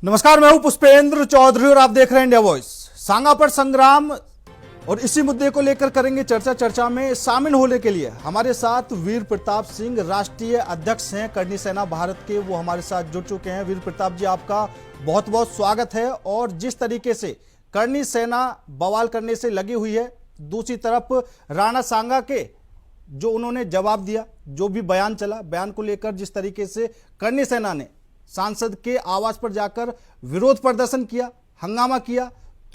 नमस्कार, मैं हूं पुष्पेंद्र चौधरी और आप देख रहे हैं इंडिया वॉइस। सांगा पर संग्राम और इसी मुद्दे को लेकर करेंगे चर्चा में शामिल होने के लिए हमारे साथ वीर प्रताप सिंह राष्ट्रीय अध्यक्ष हैं करनी सेना भारत के, वो हमारे साथ जुड़ चुके हैं। वीर प्रताप जी, आपका बहुत बहुत स्वागत है। और जिस तरीके से करनी सेना बवाल करने से लगी हुई है, दूसरी तरफ राणा सांगा के जो उन्होंने जवाब दिया, जो भी बयान चला, बयान को लेकर जिस तरीके से करनी सेना ने सांसद के आवास पर जाकर विरोध प्रदर्शन किया, हंगामा किया,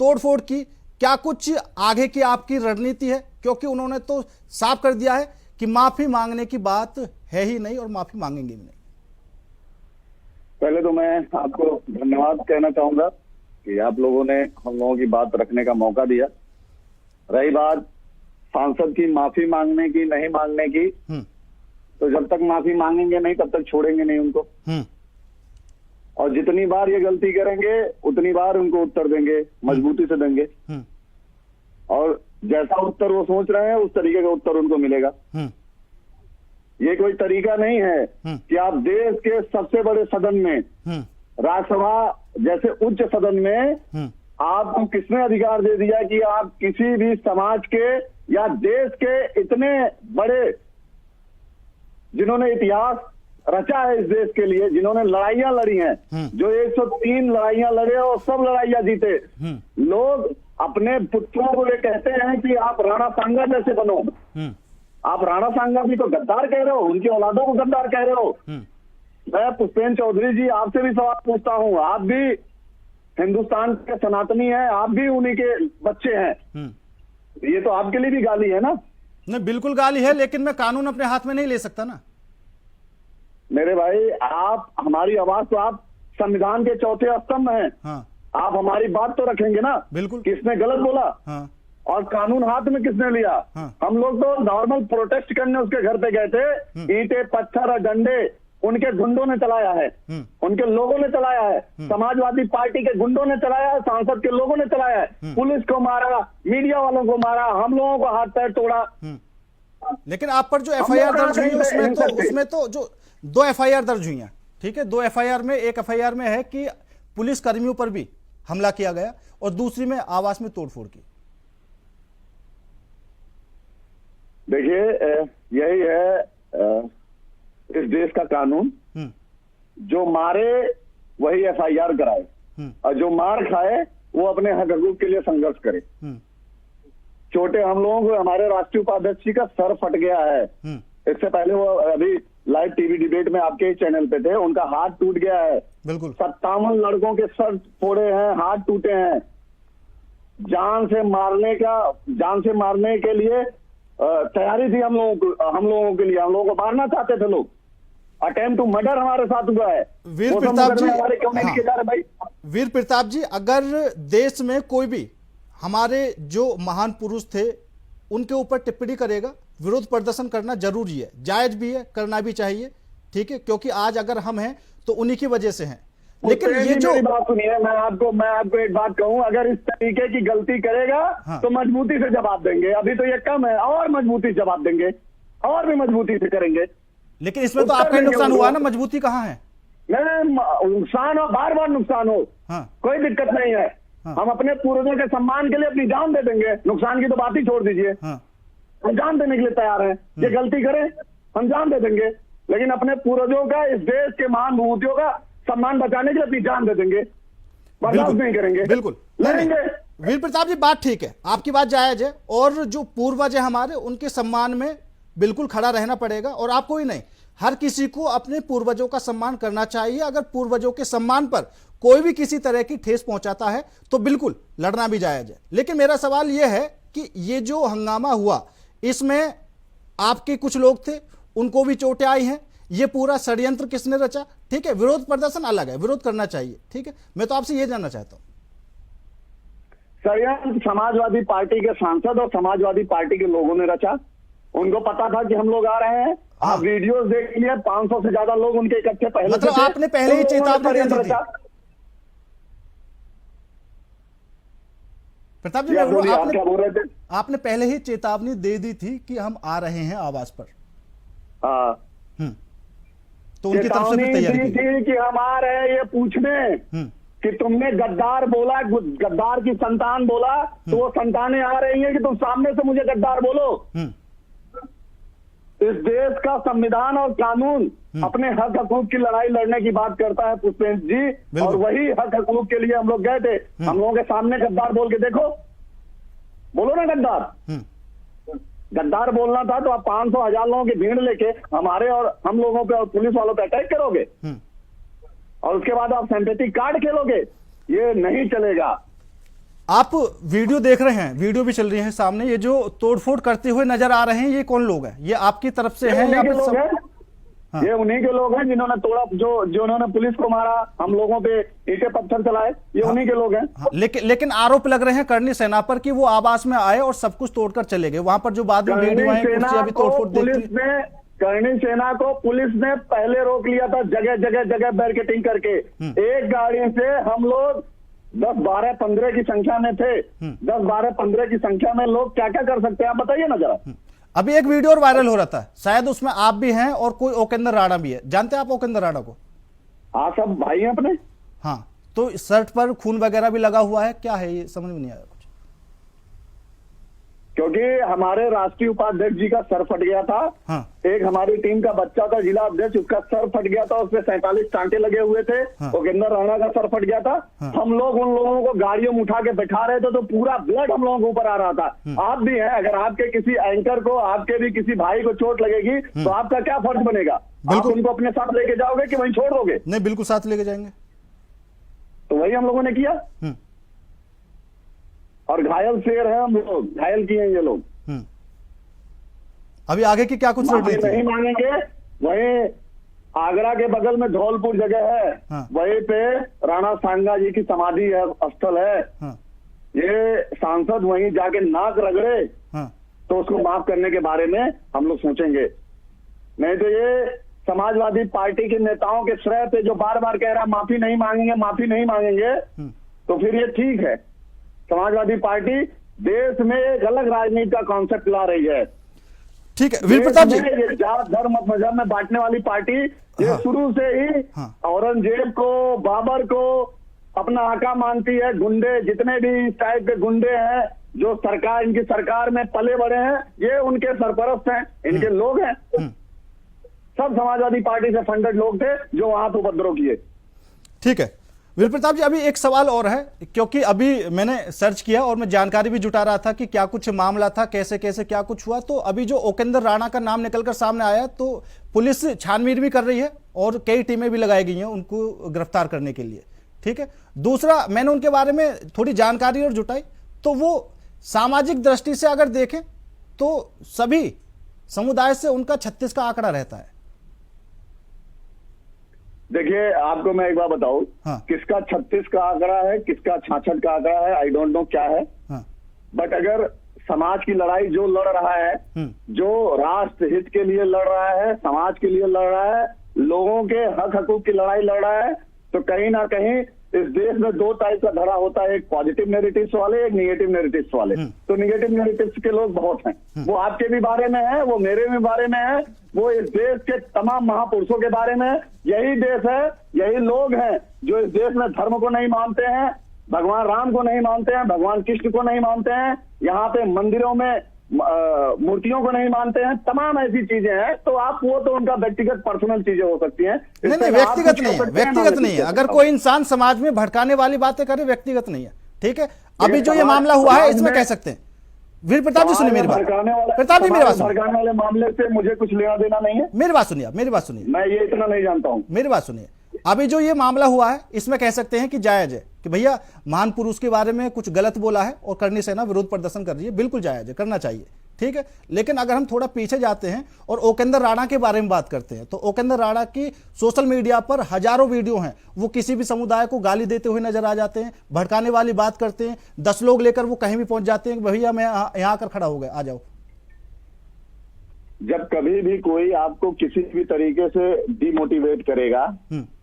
तोड़फोड़ की, क्या कुछ आगे की आपकी रणनीति है? क्योंकि उन्होंने तो साफ कर दिया है कि माफी मांगने की बात है ही नहीं और माफी मांगेंगे भी नहीं। पहले तो मैं आपको धन्यवाद कहना चाहूंगा कि आप लोगों ने हम लोगों की बात रखने का मौका दिया। रही बात सांसद की माफी मांगने की नहीं मांगने की, तो जब तक माफी मांगेंगे नहीं तब तक छोड़ेंगे नहीं उनको। और जितनी बार ये गलती करेंगे उतनी बार उनको उत्तर देंगे, मजबूती से देंगे। और जैसा उत्तर वो सोच रहे हैं उस तरीके का उत्तर उनको मिलेगा। ये कोई तरीका नहीं है कि आप देश के सबसे बड़े सदन में, राज्यसभा जैसे उच्च सदन में आपको किसने अधिकार दे दिया कि आप किसी भी समाज के या देश के इतने बड़े, जिन्होंने इतिहास रचा है इस देश के लिए, जिन्होंने लड़ाइयां लड़ी हैं, जो 103 लड़ाइयां लड़े और सब लड़ाइयां जीते, लोग अपने पुत्रों को ये कहते हैं कि आप राणा सांगा जैसे बनो। आप राणा सांगा भी तो गद्दार कह रहे हो, उनकी औलादों को गद्दार कह रहे हो। मैं पुष्पेंद्र चौधरी जी आपसे भी सवाल पूछता हूँ, आप भी हिंदुस्तान के सनातनी हैं, आप भी उन्हीं के बच्चे हैं, ये तो आपके लिए भी गाली है ना? नहीं, बिल्कुल गाली है, लेकिन मैं कानून अपने हाथ में नहीं ले सकता ना। मेरे भाई, आप हमारी आवाज तो आप संविधान के चौथे स्तंभ हैं। हाँ। आप हमारी बात तो रखेंगे ना। बिल्कुल। किसने गलत बोला? हाँ। और कानून हाथ में किसने लिया? हाँ। हम लोग तो नॉर्मल प्रोटेस्ट करने उसके घर पे गए थे। ईंटें, पत्थर और डंडे उनके गुंडों ने चलाया है, उनके लोगों ने चलाया है, समाजवादी पार्टी के गुंडों ने चलाया है, सांसद के लोगों ने चलाया है, पुलिस को मारा, मीडिया वालों को मारा, हम लोगों को हाथ पैर तोड़ा। लेकिन आप पर जो एफआईआर दर्ज हुई है उसमें तो जो 2 एफआईआर दर्ज हुई हैं, ठीक है। 2 एफआईआर में, एक एफआईआर में है कि पुलिस कर्मियों पर भी हमला किया गया और दूसरी में आवास में तोड़फोड़ की। देखिए, यही है इस देश का कानून। जो मारे वही एफआईआर कराए और जो मार खाए वो अपने हक हकूक के लिए संघर्ष करे। छोटे हम लोगों को, हमारे राष्ट्रीय उपाध्यक्ष जी का सर फट गया है। इससे पहले वो अभी लाइव टीवी डिबेट में आपके चैनल पे थे, उनका हाथ टूट गया है। बिल्कुल। 57 लड़कों के सर फोड़े हैं, हाथ टूटे हैं। जान से मारने के लिए तैयारी थी हम लोगों के लिए। हम लोगों को मारना चाहते थे लोग। अटेम्प्ट टू मर्डर हमारे साथ हुआ है। वीर प्रताप जी, हमारे क्यों नहीं किए जा रहे भाई? वीर प्रताप जी, अगर देश में कोई भी हमारे जो महान पुरुष थे उनके ऊपर टिप्पणी करेगा, विरोध प्रदर्शन करना जरूरी है, जायज भी है, करना भी चाहिए, ठीक है, क्योंकि आज अगर हम हैं तो उन्हीं की वजह से हैं। लेकिन ये जो बात सुनिए, मैं आपको एक बात कहूं, अगर इस तरीके की गलती करेगा तो मजबूती से जवाब देंगे। अभी तो ये कम है, और मजबूती से जवाब देंगे, और भी मजबूती से करेंगे। लेकिन इसमें तो आपका नुकसान हुआ ना, मजबूती कहाँ है? नुकसान हो, बार बार नुकसान हो, कोई दिक्कत नहीं है। हम अपने पूर्वजों के सम्मान के लिए अपनी जान दे देंगे। नुकसान की तो बात ही छोड़ दीजिए। हम जान देने के लिए तैयार हैं। ये गलती करें हम जान दे देंगे, लेकिन अपने पूर्वजों का, इस देश के महान विभूतियों का सम्मान बचाने के लिए अपनी जान दे देंगे। बर्दाश्त नहीं करेंगे, बिल्कुल लड़ेंगे। वीर प्रताप जी, बात ठीक है, आपकी बात जायज है, और जो पूर्वज है हमारे, उनके सम्मान में बिल्कुल खड़ा रहना पड़ेगा। और आपको ही नहीं, हर किसी को अपने पूर्वजों का सम्मान करना चाहिए। अगर पूर्वजों के सम्मान पर कोई भी किसी तरह की ठेस पहुंचाता है तो बिल्कुल लड़ना भी जायज है। लेकिन मेरा सवाल यह है कि ये जो हंगामा हुआ, इसमें आपके कुछ लोग थे, उनको भी चोटें आई हैं, ये पूरा षड्यंत्र किसने रचा? ठीक है, विरोध प्रदर्शन अलग है, विरोध करना चाहिए, ठीक है, मैं तो आपसे ये जानना चाहता हूं। षड्यंत्र समाजवादी पार्टी के सांसद और समाजवादी पार्टी के लोगों ने रचा। उनको पता था कि हम लोग आ रहे हैं। आप वीडियोस देख लिए, 500 से ज्यादा लोग उनके इकट्ठे पहले मतलब थे। आपने पहले ही चेतावनी दे दी थी? प्रताप जी, क्या बोल रहे थे? आपने पहले ही चेतावनी दे दी थी कि हम आ रहे हैं आवास पर। हाँ, तो उनकी तरफ से भी तैयारी थी कि हम आ रहे हैं ये पूछने कि तुमने गद्दार बोला, गद्दार की संतान बोला, तो वो संतानें आ रही हैं कि तुम सामने से मुझे गद्दार बोलो। इस देश का संविधान और कानून अपने हक हकूक की लड़ाई लड़ने की बात करता है पुष्पेंद्र जी, और वही हक हकूक के लिए हम लोग गए थे। हम लोगों के सामने गद्दार बोल के देखो, बोलो ना गद्दार। गद्दार बोलना था तो आप 500-1000 लोगों की भीड़ लेके हमारे और हम लोगों पे और पुलिस वालों पे अटैक करोगे, और उसके बाद आप सिंपैथी कार्ड खेलोगे, ये नहीं चलेगा। आप वीडियो देख रहे हैं, वीडियो भी चल रही है सामने, ये जो तोड़फोड़ करते हुए नजर आ रहे हैं, ये कौन लोग हैं? ये आपकी तरफ से हैं या फिर सब? हाँ। ये उन्हीं के लोग हैं जिन्होंने तोड़ा, जो उन्होंने पुलिस को मारा, हम लोगों पे ईंटें पत्थर चलाए, ये उन्हीं के लोग हैं। हाँ, लेकिन आरोप लग रहे हैं करनी सेना पर कि वो आवास में आए और सब कुछ तोड़कर चले गए। वहां पर जो बाद में वीडियो आई, अभी तोड़फोड़ करनी सेना को पुलिस ने पहले रोक लिया था, जगह जगह जगह बैरिकेडिंग करके। एक गाड़ी से हम लोग 10, 12, 15 की संख्या में थे। 10, 12, 15 की संख्या में लोग क्या क्या कर सकते हैं, आप बताइए ना जरा। अभी एक वीडियो और वायरल हो रहा था, शायद उसमें आप भी हैं और कोई ओकेंद्र राणा भी है। जानते हैं आप ओकेंद्र राणा को? हाँ, सब भाई हैं अपने। हाँ, तो शर्ट पर खून वगैरह भी लगा हुआ है, क्या है ये समझ में नहीं आया कुछ। क्योंकि हमारे राष्ट्रीय उपाध्यक्ष जी का सर फट गया था। हाँ। एक हमारी टीम का बच्चा था जिला अध्यक्ष, उसका सर फट गया था, उसमें 47 टांके लगे हुए थे। हाँ। ओकेंद्र राणा का सर फट गया था। हाँ। हम लोग उन लोगों को गाड़ियों में उठा के बैठा रहे थे, तो पूरा ब्लड हम लोगों के ऊपर आ रहा था। आप भी हैं, अगर आपके किसी एंकर को, आपके भी किसी भाई को चोट लगेगी तो आपका क्या फर्ज बनेगा? आप उनको अपने साथ लेके जाओगे कि वहीं छोड़ दोगे? नहीं, बिल्कुल साथ लेके जाएंगे। तो वही हम लोगों ने किया, और घायल शेर है हम लोग, घायल किए हैं ये लोग। अभी आगे की क्या कुछ माफी नहीं मांगेंगे। वहीं आगरा के बगल में धौलपुर जगह है, हाँ। वहीं पे राणा सांगा जी की समाधि है, स्थल है। हाँ। ये सांसद वहीं जाके नाक रगड़े, हाँ। तो उसको माफ करने के बारे में हम लोग सोचेंगे। नहीं तो ये समाजवादी पार्टी के नेताओं के श्रेय पे जो बार बार कह रहा माफी नहीं मांगेंगे, माफी नहीं मांगेंगे, तो फिर ये ठीक है। समाजवादी पार्टी देश में एक अलग राजनीति का कॉन्सेप्ट ला रही है। ठीक है वीर प्रताप जी, ये जात धर्म मजहब में बांटने वाली पार्टी ये शुरू से ही औरंगजेब को, बाबर को अपना आका मानती है। गुंडे, जितने भी इस टाइप के गुंडे हैं जो सरकार, इनकी सरकार में पले बड़े हैं, ये उनके सरपरस्त हैं, इनके लोग हैं। सब समाजवादी पार्टी से फंडेड लोग थे जो वहां पर उपद्रव किए। ठीक है वीर प्रताप जी, अभी एक सवाल और है, क्योंकि अभी मैंने सर्च किया और मैं जानकारी भी जुटा रहा था कि क्या कुछ मामला था, कैसे कैसे क्या कुछ हुआ। तो अभी जो ओकेंद्र राणा का नाम निकलकर सामने आया, तो पुलिस छानबीन भी कर रही है और कई टीमें भी लगाई गई हैं उनको गिरफ्तार करने के लिए। ठीक है, दूसरा मैंने उनके बारे में थोड़ी जानकारी और जुटाई, तो वो सामाजिक दृष्टि से अगर देखें तो सभी समुदाय से उनका 36 का आंकड़ा रहता है। देखिए, आपको मैं एक बार बताऊं, हाँ। किसका 36 का आंकड़ा है, किसका 66 का आंकड़ा है, आई डोंट नो क्या है। हाँ। बट अगर समाज की लड़ाई जो लड़ रहा है, जो राष्ट्र हित के लिए लड़ रहा है, समाज के लिए लड़ रहा है, लोगों के हक हकूक की लड़ाई लड़ रहा है, तो कहीं ना कहीं इस देश में दो टाइप का धड़ा होता है, एक पॉजिटिव नेरेटिव्स वाले, एक निगेटिव नेरेटिव्स वाले। तो निगेटिव नेरेटिव्स के लोग बहुत हैं, वो आपके भी बारे में है, वो मेरे भी बारे में है, वो इस देश के तमाम महापुरुषों के बारे में। यही देश है, यही लोग हैं जो इस देश में धर्म को नहीं मानते हैं, भगवान राम को नहीं मानते हैं, भगवान कृष्ण को नहीं मानते हैं, यहाँ पे मंदिरों में मूर्तियों को नहीं मानते हैं, तमाम ऐसी चीजें हैं। तो आप वो तो उनका व्यक्तिगत पर्सनल चीजें हो सकती हैं। नहीं, व्यक्तिगत नहीं है, व्यक्तिगत नहीं है। अगर कोई इंसान समाज में भड़काने वाली बातें करे, व्यक्तिगत नहीं है। ठीक है, अभी जो ये मामला हुआ है इसमें कह सकते हैं। वीर प्रताप जी सुनिए मेरी बात, प्रताप जी मेरी बात सुनिए। भड़काने वाले मामले से मुझे कुछ लेना देना नहीं है। मेरी बात सुनिए, मेरी बात सुनिए, मैं ये इतना नहीं जानता हूँ। मेरी बात सुनिए, अभी जो ये मामला हुआ है इसमें कह सकते हैं कि जायज है कि भैया महान पुरुष के बारे में कुछ गलत बोला है और करनी सेना विरोध प्रदर्शन कर रही है, बिल्कुल जायज है, करना चाहिए। ठीक है, लेकिन अगर हम थोड़ा पीछे जाते हैं और ओकेंद्र राणा के बारे में बात करते हैं, तो ओकेंद्र राणा की सोशल मीडिया पर हजारों वीडियो हैं, वो किसी भी समुदाय को गाली देते हुए नजर आ जाते हैं, भड़काने वाली बात करते हैं, 10 लोग लेकर वो कहीं भी पहुंच जाते हैं कि भैया मैं यहाँ आकर खड़ा हो गया, आ जाओ। जब कभी भी कोई आपको किसी भी तरीके से डिमोटिवेट करेगा,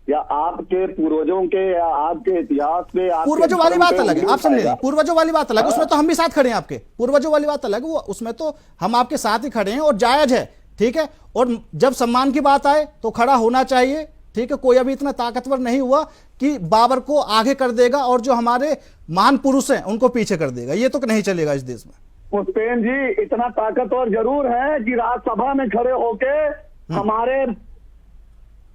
या आपके पूर्वजों के या आपके इतिहास पे, पूर्वजों वाली बात अलग है, आप समझे, पूर्वजों वाली बात अलग, उसमें तो हम भी साथ खड़े हैं आपके। पूर्वजों वाली बात अलग, वो उसमें तो हम आपके साथ ही खड़े हैं और जायज है। ठीक है, और जब सम्मान की बात आए तो खड़ा होना चाहिए। ठीक है, कोई अभी इतना ताकतवर नहीं हुआ कि बाबर को आगे कर देगा और जो हमारे महान पुरुष हैं उनको पीछे कर देगा। ये तो नहीं चलेगा इस देश में। पुष्पेन जी इतना ताकतवर जरूर है कि राज्यसभा में खड़े होके हमारे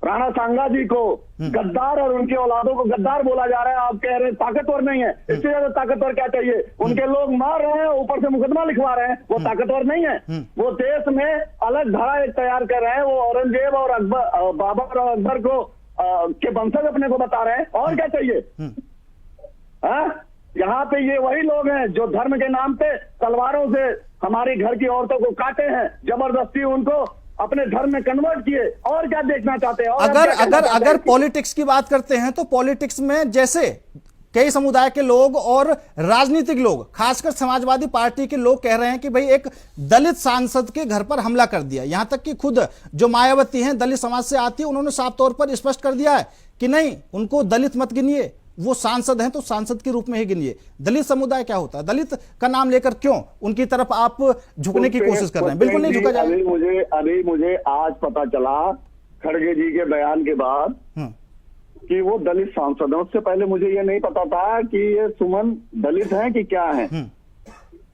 राणा सांगा जी को गद्दार और उनके औलादों को गद्दार बोला जा रहा है। आप कह रहे हैं ताकतवर नहीं है, इससे ज्यादा ताकतवर क्या चाहिए? उनके लोग मार रहे हैं, ऊपर से मुकदमा लिखवा रहे हैं, वो ताकतवर नहीं है? वो देश में अलग धारा एक तैयार कर रहे हैं, वो औरंगजेब और अकबर, बाबर और अकबर को के वंशज अपने को बता रहे हैं। और क्या चाहिए? यहाँ पे ये वही लोग हैं जो धर्म के नाम पे तलवारों से हमारे घर की औरतों को काटे हैं, जबरदस्ती उनको अपने धर्म में कन्वर्ट किए। और क्या देखना चाहते हैं? अगर पॉलिटिक्स की बात करते हैं तो पॉलिटिक्स में जैसे कई समुदाय के लोग और राजनीतिक लोग, खासकर समाजवादी पार्टी के लोग कह रहे हैं कि भाई एक दलित सांसद के घर पर हमला कर दिया। यहां तक कि खुद जो मायावती हैं, दलित समाज से आती है, उन्होंने साफ तौर पर स्पष्ट कर दिया है कि नहीं, उनको दलित मत गिनिए, वो सांसद हैं तो सांसद के रूप में ही गिनिए। दलित समुदाय क्या होता है? दलित का नाम लेकर क्यों उनकी तरफ आप झुकने की कोशिश कर रहे हैं? बिल्कुल नहीं झुका जाएगा। अभी मुझे आज पता चला खड़गे जी के बयान के बाद कि वो दलित सांसद है। उससे पहले मुझे ये नहीं पता था कि ये सुमन दलित हैं कि क्या हैं।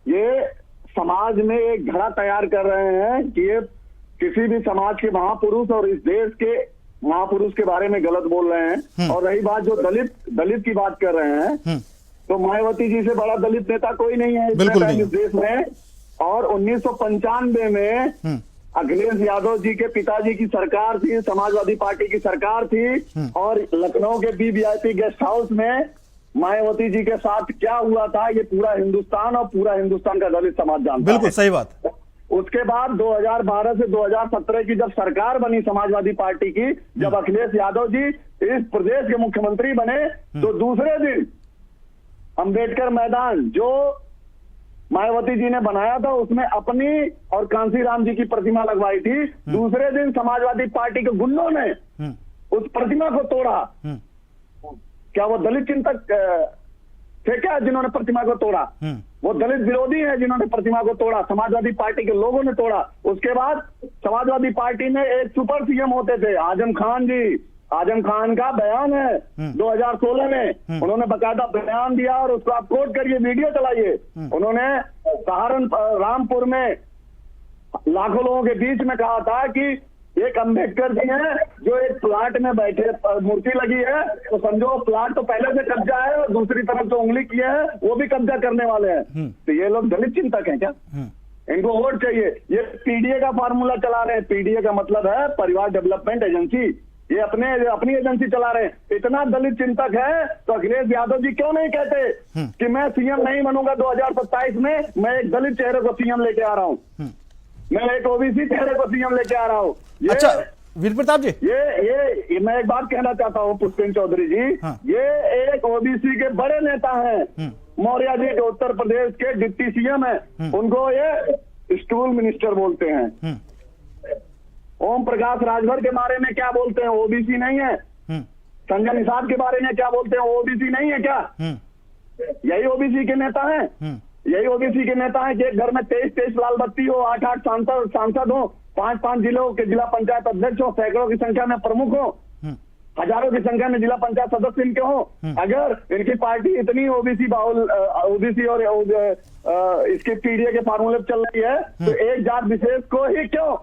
ये समाज में एक घड़ा तैयार कर रहे हैं कि ये किसी भी समाज के महापुरुष और इस देश के महापुरुष के बारे में गलत बोल रहे हैं। और रही बात जो दलित की बात कर रहे हैं, तो मायावती जी से बड़ा दलित नेता कोई नहीं है इस देश में। और 1995 में अखिलेश यादव जी के पिताजी की सरकार थी, समाजवादी पार्टी की सरकार थी, और लखनऊ के BVIP गेस्ट हाउस में मायावती जी के साथ क्या हुआ था ये पूरा हिंदुस्तान और पूरा हिंदुस्तान का दलित समाज जानता है। बिल्कुल सही बात। उसके बाद 2012 से 2017 की जब सरकार बनी समाजवादी पार्टी की, जब अखिलेश यादव जी इस प्रदेश के मुख्यमंत्री बने, तो दूसरे दिन अंबेडकर मैदान जो मायावती जी ने बनाया था उसमें अपनी और कांसीराम जी की प्रतिमा लगवाई थी। दूसरे दिन समाजवादी पार्टी के गुंडों ने उस प्रतिमा को तोड़ा। क्या वो दलित चिंतक थे क्या जिन्होंने प्रतिमा को तोड़ा? वो दलित विरोधी हैं जिन्होंने प्रतिमा को तोड़ा, समाजवादी पार्टी के लोगों ने तोड़ा। उसके बाद समाजवादी पार्टी में एक सुपर CM होते थे आजम खान जी, आजम खान का बयान है 2016 में, उन्होंने बकायदा बयान दिया और उसको आप कोट करिए, वीडियो चलाइए। उन्होंने सहारनपुर रामपुर में लाखों लोगों के बीच में कहा था कि एक अम्बेडकर जी हैं जो एक प्लाट में बैठे, मूर्ति लगी है तो समझो प्लाट तो पहले से कब्जा है और दूसरी तरफ जो उंगली किए हैं वो भी कब्जा करने वाले हैं। तो ये लोग दलित चिंतक हैं क्या? इनको वोट चाहिए। ये PDA का फार्मूला चला रहे हैं। PDA का मतलब है परिवार डेवलपमेंट एजेंसी। ये अपनी एजेंसी चला रहे हैं। इतना दलित चिंतक है तो अखिलेश यादव जी क्यों नहीं कहते कि मैं CM नहीं बनूंगा 2027 में, मैं एक दलित चेहरे को CM लेके आ रहा हूँ, मैं एक OBC चेहरे को CM लेके आ रहा हूँ। अच्छा वीर प्रताप जी, ये मैं एक बात कहना चाहता हूँ पुष्पेन चौधरी जी, ये एक OBC के बड़े नेता हैं। मौर्य जी जो उत्तर प्रदेश के डिप्टी CM है, उनको ये स्टूल मिनिस्टर बोलते हैं। ओम प्रकाश राजभर के बारे में क्या बोलते हैं? OBC नहीं है। संजय निषाद के बारे में क्या बोलते हैं? OBC नहीं है क्या? यही OBC के नेता हैं। यही OBC के नेता हैं कि एक घर में 23 लाल बत्ती हो, 8 सांसद हो, 5 जिलों के जिला पंचायत अध्यक्ष हो, सैकड़ों की संख्या में प्रमुख हो, हजारों की संख्या में जिला पंचायत सदस्य इनके हो। अगर इनकी पार्टी इतनी OBC और इसके PDA के फार्मूले चल रही है तो एक जात विशेष को ही क्यों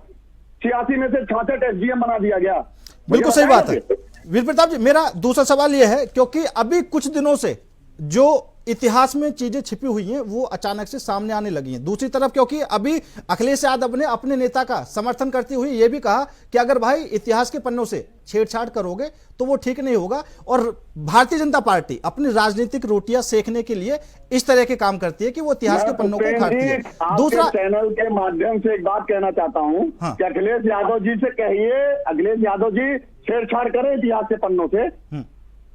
86 में से 66 SDM बना दिया गया? बिल्कुल सही बात है वीर प्रताप जी। मेरा दूसरा सवाल यह है, क्योंकि अभी कुछ दिनों से जो इतिहास में चीजें छिपी हुई हैं वो अचानक से सामने आने लगी हैं। दूसरी तरफ क्योंकि अभी अखिलेश यादव ने अपने नेता का समर्थन करते हुए यह भी कहा कि अगर भाई इतिहास के पन्नों से छेड़छाड़ करोगे तो वो ठीक नहीं होगा, और भारतीय जनता पार्टी अपनी राजनीतिक रोटियां सेकने के लिए इस तरह के काम करती है कि वो इतिहास के पन्नों को उखाड़ती है। दूसरा चैनल के माध्यम से एक बात कहना चाहता हूँ कि अखिलेश यादव जी से कहिए, अखिलेश यादव जी छेड़छाड़ करें इतिहास के पन्नों से,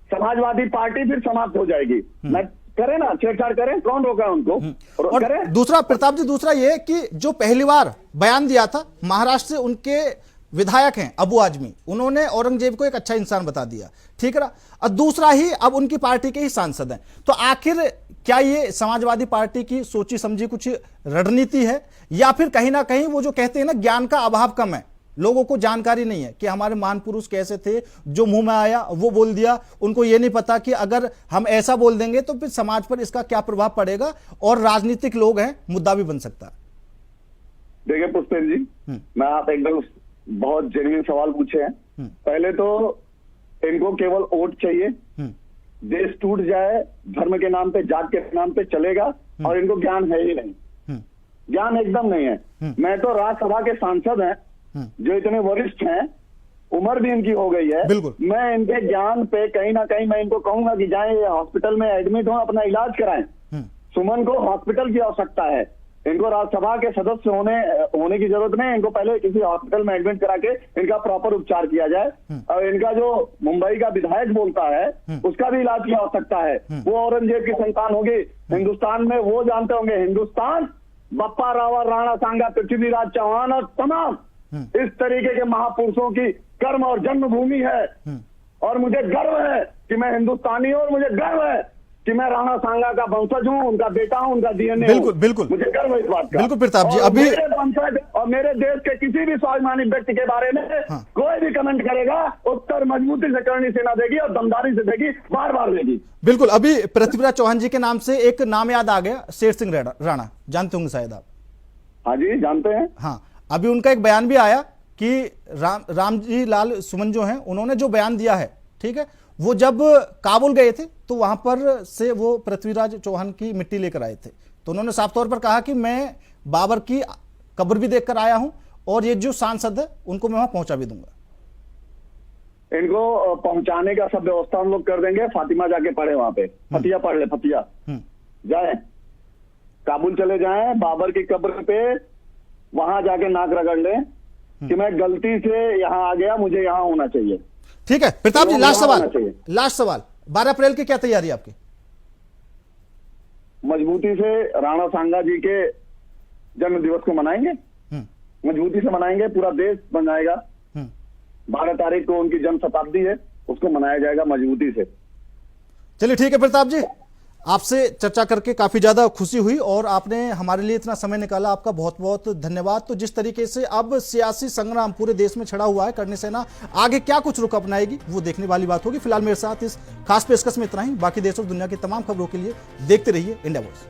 समाजवादी पार्टी फिर समाप्त हो जाएगी। करें ना, छेड़छाड़ करें, कौन रोका है उनको? और करें। दूसरा प्रताप जी, दूसरा ये कि जो पहली बार बयान दिया था महाराष्ट्र से उनके विधायक हैं अबू आजमी, उन्होंने औरंगजेब को एक अच्छा इंसान बता दिया, ठीक है। और दूसरा ही अब उनकी पार्टी के ही सांसद हैं। तो आखिर क्या ये समाजवादी पार्टी की सोची समझी कुछ रणनीति है, या फिर कहीं ना कहीं वो जो कहते हैं ना ज्ञान का अभाव कम है, लोगों को जानकारी नहीं है कि हमारे महान पुरुष कैसे थे, जो मुंह में आया वो बोल दिया। उनको ये नहीं पता कि अगर हम ऐसा बोल देंगे तो फिर समाज पर इसका क्या प्रभाव पड़ेगा, और राजनीतिक लोग हैं, मुद्दा भी बन सकता है। देखिए पुष्पेंद्र जी, मैं आप एकदम बहुत जेन्युइन सवाल पूछे हैं। पहले तो इनको केवल वोट चाहिए, देश टूट जाए धर्म के नाम पे, जात के नाम पे चलेगा, और इनको ज्ञान है ही नहीं, ज्ञान एकदम नहीं है। मैं तो राज्यसभा के सांसद हैं जो इतने वरिष्ठ हैं, उम्र भी इनकी हो गई है, मैं इनके ज्ञान पे कहीं ना कहीं मैं इनको कहूंगा कि जाएं हॉस्पिटल में एडमिट हो, अपना इलाज कराएं। सुमन को हॉस्पिटल की आवश्यकता है, इनको राज्यसभा के सदस्य होने की जरूरत नहीं, इनको पहले किसी हॉस्पिटल में एडमिट करा के इनका प्रॉपर उपचार किया जाए। और इनका जो मुंबई का विधायक बोलता है उसका भी इलाज की आवश्यकता है। वो औरंगजेब की संतान होगी, हिंदुस्तान में वो जानते होंगे, हिंदुस्तान बप्पा रावल, राणा सांगा, पृथ्वीराज चौहान और तमाम इस तरीके के महापुरुषों की कर्म और जन्मभूमि है। और मुझे गर्व है कि मैं हिंदुस्तानी हूं, और मुझे गर्व है कि मैं राणा सांगा का वंशज हूं, उनका बेटा हूं, उनका डीएनए। बिल्कुल मुझे गर्व है इस बात का। बिल्कुल प्रताप जी, अभी मेरे वंशज और मेरे देश के किसी भी स्वाभिमानी व्यक्ति के बारे में कोई भी कमेंट करेगा, उत्तर मजबूती से करनी सेना देगी और दमदारी से देगी, बार बार देगी। बिल्कुल, अभी पृथ्वीराज चौहान जी के नाम से एक नाम याद आ गया, शेर सिंह राणा, जानते होंगे शायद आप। हाँ जी, जानते हैं। हाँ, अभी उनका एक बयान भी आया कि रामजी लाल सुमन जो हैं, उन्होंने जो बयान दिया है, ठीक है, वो जब काबुल गए थे तो वहां पर से वो पृथ्वीराज चौहान की मिट्टी लेकर आए थे, तो उन्होंने साफ तौर पर कहा कि मैं बाबर की कब्र भी देखकर आया हूं, और ये जो सांसद है उनको मैं वहां पहुंचा भी दूंगा। इनको पहुंचाने का सब व्यवस्था हम लोग कर देंगे। फातिमा जाके पढ़े वहां पे, फतिया पढ़ ले, फतिया जाए, काबुल चले जाएं, बाबर की कब्र पे वहां जाके नाक रगड़ ले कि मैं गलती से यहां आ गया, मुझे यहां होना चाहिए। ठीक है प्रताप जी, लास्ट सवाल 12 अप्रैल की क्या तैयारी आपकी? मजबूती से राणा सांगा जी के जन्म दिवस को मनाएंगे, मजबूती से मनाएंगे, पूरा देश मनाएगा। 12 तारीख को उनकी जन्म शताब्दी है, उसको मनाया जाएगा मजबूती से। चलिए ठीक है प्रताप जी, आपसे चर्चा करके काफी ज्यादा खुशी हुई, और आपने हमारे लिए इतना समय निकाला, आपका बहुत बहुत धन्यवाद। तो जिस तरीके से अब सियासी संग्राम पूरे देश में छड़ा हुआ है, करणी सेना आगे क्या कुछ रुख अपनाएगी वो देखने वाली बात होगी। फिलहाल मेरे साथ इस खास पेशकश में इतना ही। बाकी देश और दुनिया की तमाम खबरों के लिए देखते रहिए इंडिया वॉइस।